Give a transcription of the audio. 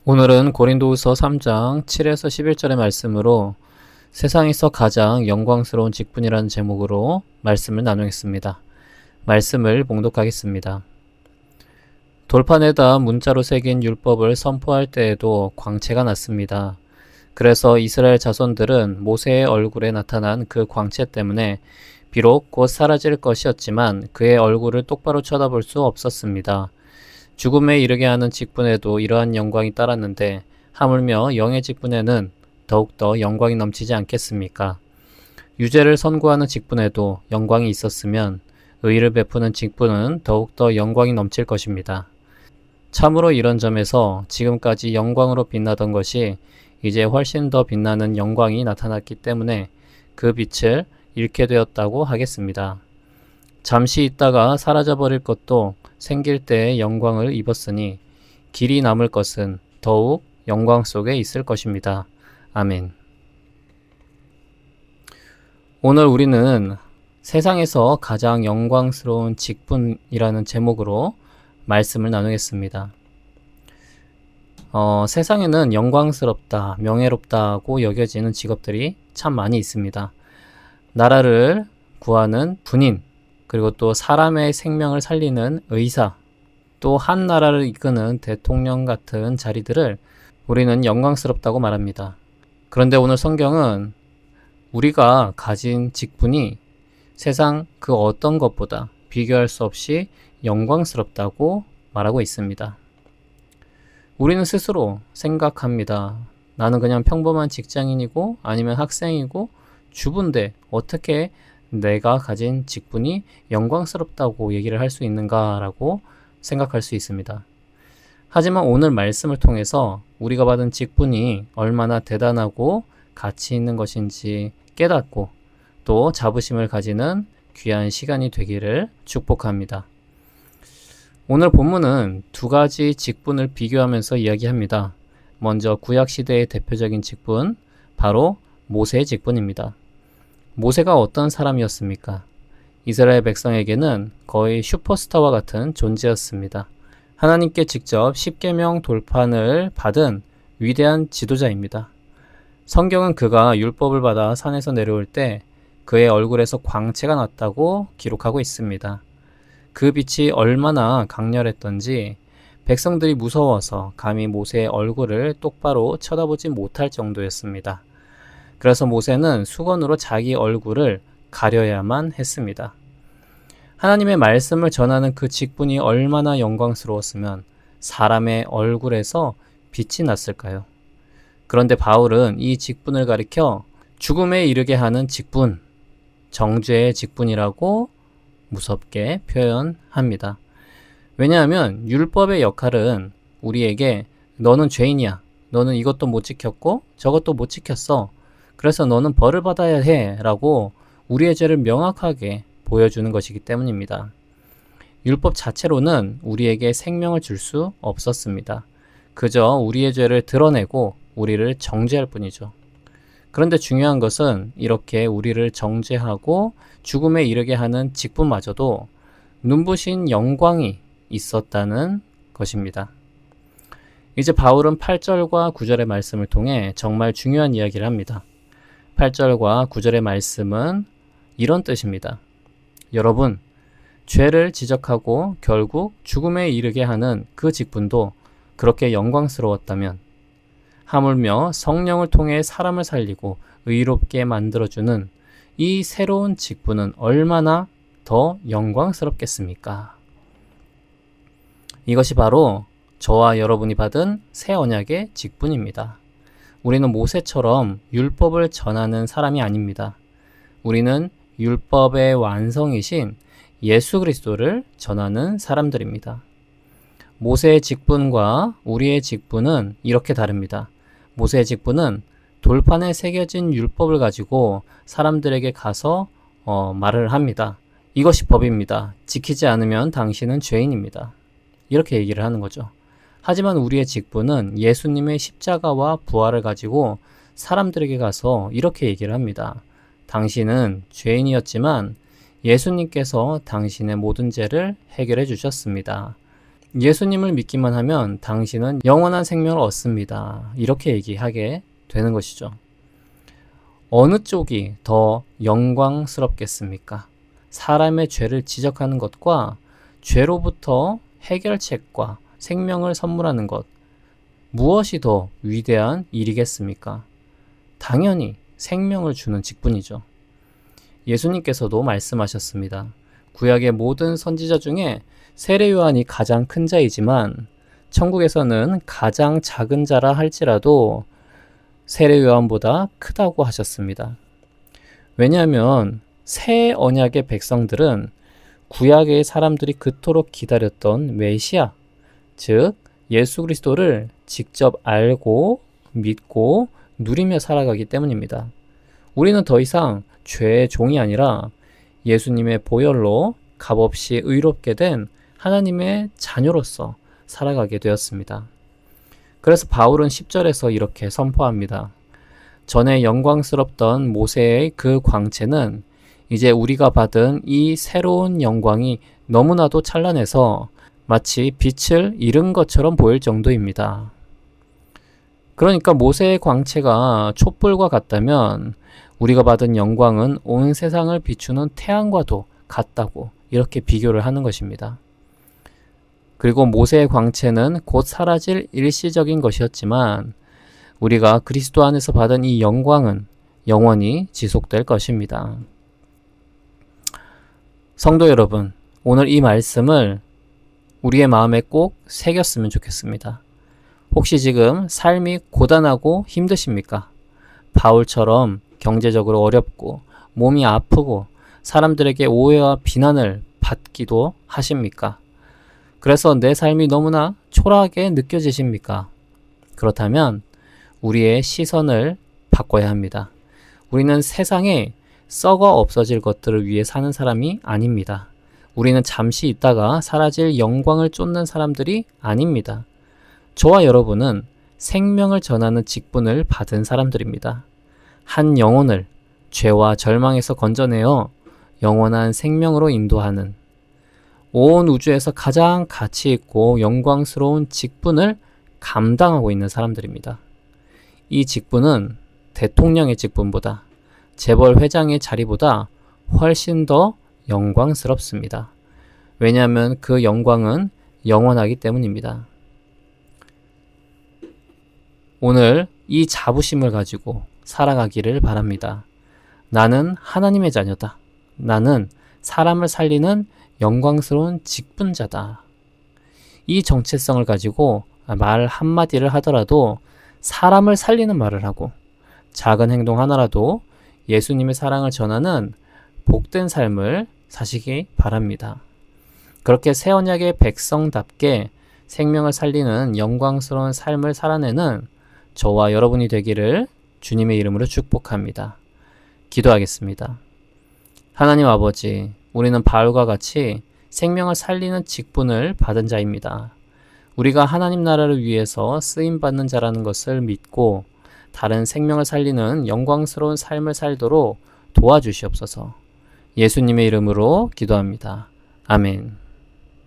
오늘은 고린도후서 3장 7에서 11절의 말씀으로 세상에서 가장 영광스러운 직분이라는 제목으로 말씀을 나누겠습니다. 말씀을 봉독하겠습니다. 돌판에다 문자로 새긴 율법을 선포할 때에도 광채가 났습니다. 그래서 이스라엘 자손들은 모세의 얼굴에 나타난 그 광채 때문에 비록 곧 사라질 것이었지만 그의 얼굴을 똑바로 쳐다볼 수 없었습니다. 죽음에 이르게 하는 직분에도 이러한 영광이 따랐는데 하물며 영의 직분에는 더욱더 영광이 넘치지 않겠습니까? 유죄를 선고하는 직분에도 영광이 있었으면 의를 베푸는 직분은 더욱더 영광이 넘칠 것입니다. 참으로 이런 점에서 지금까지 영광으로 빛나던 것이 이제 훨씬 더 빛나는 영광이 나타났기 때문에 그 빛을 잃게 되었다고 하겠습니다. 잠시 있다가 사라져버릴 것도 생길 때의 영광을 입었으니 길이 남을 것은 더욱 영광 속에 있을 것입니다. 아멘. 오늘 우리는 세상에서 가장 영광스러운 직분이라는 제목으로 말씀을 나누겠습니다. 세상에는 영광스럽다, 명예롭다고 여겨지는 직업들이 참 많이 있습니다. 나라를 구하는 군인, 그리고 또 사람의 생명을 살리는 의사, 또 한 나라를 이끄는 대통령 같은 자리들을 우리는 영광스럽다고 말합니다. 그런데 오늘 성경은 우리가 가진 직분이 세상 그 어떤 것보다 비교할 수 없이 영광스럽다고 말하고 있습니다. 우리는 스스로 생각합니다. 나는 그냥 평범한 직장인이고 아니면 학생이고 주부인데 어떻게 내가 가진 직분이 영광스럽다고 얘기를 할 수 있는가라고 생각할 수 있습니다. 하지만 오늘 말씀을 통해서 우리가 받은 직분이 얼마나 대단하고 가치 있는 것인지 깨닫고 또 자부심을 가지는 귀한 시간이 되기를 축복합니다. 오늘 본문은 두 가지 직분을 비교하면서 이야기합니다. 먼저 구약시대의 대표적인 직분, 바로 모세의 직분입니다. 모세가 어떤 사람이었습니까? 이스라엘 백성에게는 거의 슈퍼스타와 같은 존재였습니다. 하나님께 직접 십계명 돌판을 받은 위대한 지도자입니다. 성경은 그가 율법을 받아 산에서 내려올 때 그의 얼굴에서 광채가 났다고 기록하고 있습니다. 그 빛이 얼마나 강렬했던지 백성들이 무서워서 감히 모세의 얼굴을 똑바로 쳐다보지 못할 정도였습니다. 그래서 모세는 수건으로 자기 얼굴을 가려야만 했습니다. 하나님의 말씀을 전하는 그 직분이 얼마나 영광스러웠으면 사람의 얼굴에서 빛이 났을까요? 그런데 바울은 이 직분을 가리켜 죽음에 이르게 하는 직분, 정죄의 직분이라고 무섭게 표현합니다. 왜냐하면 율법의 역할은 우리에게 너는 죄인이야, 너는 이것도 못 지켰고 저것도 못 지켰어, 그래서 너는 벌을 받아야 해 라고 우리의 죄를 명확하게 보여주는 것이기 때문입니다. 율법 자체로는 우리에게 생명을 줄 수 없었습니다. 그저 우리의 죄를 드러내고 우리를 정죄할 뿐이죠. 그런데 중요한 것은 이렇게 우리를 정죄하고 죽음에 이르게 하는 직분마저도 눈부신 영광이 있었다는 것입니다. 이제 바울은 8절과 9절의 말씀을 통해 정말 중요한 이야기를 합니다. 8절과 9절의 말씀은 이런 뜻입니다. 여러분, 죄를 지적하고 결국 죽음에 이르게 하는 그 직분도 그렇게 영광스러웠다면 하물며 성령을 통해 사람을 살리고 의롭게 만들어주는 이 새로운 직분은 얼마나 더 영광스럽겠습니까? 이것이 바로 저와 여러분이 받은 새 언약의 직분입니다. 우리는 모세처럼 율법을 전하는 사람이 아닙니다. 우리는 율법의 완성이신 예수 그리스도를 전하는 사람들입니다. 모세의 직분과 우리의 직분은 이렇게 다릅니다. 모세의 직분은 돌판에 새겨진 율법을 가지고 사람들에게 가서 말을 합니다. 이것이 법입니다. 지키지 않으면 당신은 죄인입니다. 이렇게 얘기를 하는 거죠. 하지만 우리의 직분은 예수님의 십자가와 부활을 가지고 사람들에게 가서 이렇게 얘기를 합니다. 당신은 죄인이었지만 예수님께서 당신의 모든 죄를 해결해 주셨습니다. 예수님을 믿기만 하면 당신은 영원한 생명을 얻습니다. 이렇게 얘기하게 되는 것이죠. 어느 쪽이 더 영광스럽겠습니까? 사람의 죄를 지적하는 것과 죄로부터 해결책과 생명을 선물하는 것, 무엇이 더 위대한 일이겠습니까? 당연히 생명을 주는 직분이죠. 예수님께서도 말씀하셨습니다. 구약의 모든 선지자 중에 세례 요한이 가장 큰 자이지만 천국에서는 가장 작은 자라 할지라도 세례 요한보다 크다고 하셨습니다. 왜냐하면 새 언약의 백성들은 구약의 사람들이 그토록 기다렸던 메시아, 즉 예수 그리스도를 직접 알고 믿고 누리며 살아가기 때문입니다. 우리는 더 이상 죄의 종이 아니라 예수님의 보혈로 값없이 의롭게 된 하나님의 자녀로서 살아가게 되었습니다. 그래서 바울은 10절에서 이렇게 선포합니다. 전에 영광스럽던 모세의 그 광채는 이제 우리가 받은 이 새로운 영광이 너무나도 찬란해서 마치 빛을 잃은 것처럼 보일 정도입니다. 그러니까 모세의 광채가 촛불과 같다면 우리가 받은 영광은 온 세상을 비추는 태양과도 같다고 이렇게 비교를 하는 것입니다. 그리고 모세의 광채는 곧 사라질 일시적인 것이었지만 우리가 그리스도 안에서 받은 이 영광은 영원히 지속될 것입니다. 성도 여러분, 오늘 이 말씀을 우리의 마음에 꼭 새겼으면 좋겠습니다. 혹시 지금 삶이 고단하고 힘드십니까? 바울처럼 경제적으로 어렵고 몸이 아프고 사람들에게 오해와 비난을 받기도 하십니까? 그래서 내 삶이 너무나 초라하게 느껴지십니까? 그렇다면 우리의 시선을 바꿔야 합니다. 우리는 세상에 썩어 없어질 것들을 위해 사는 사람이 아닙니다. 우리는 잠시 있다가 사라질 영광을 쫓는 사람들이 아닙니다. 저와 여러분은 생명을 전하는 직분을 받은 사람들입니다. 한 영혼을 죄와 절망에서 건져내어 영원한 생명으로 인도하는 온 우주에서 가장 가치 있고 영광스러운 직분을 감당하고 있는 사람들입니다. 이 직분은 대통령의 직분보다 재벌 회장의 자리보다 훨씬 더 영광스럽습니다. 왜냐하면 그 영광은 영원하기 때문입니다. 오늘 이 자부심을 가지고 살아가기를 바랍니다. 나는 하나님의 자녀다. 나는 사람을 살리는 영광스러운 직분자다. 이 정체성을 가지고 말 한마디를 하더라도 사람을 살리는 말을 하고 작은 행동 하나라도 예수님의 사랑을 전하는 복된 삶을 사시기 바랍니다. 그렇게 새 언약의 백성답게 생명을 살리는 영광스러운 삶을 살아내는 저와 여러분이 되기를 주님의 이름으로 축복합니다. 기도하겠습니다. 하나님 아버지, 우리는 바울과 같이 생명을 살리는 직분을 받은 자입니다. 우리가 하나님 나라를 위해서 쓰임받는 자라는 것을 믿고 다른 생명을 살리는 영광스러운 삶을 살도록 도와주시옵소서. 예수님의 이름으로 기도합니다. 아멘.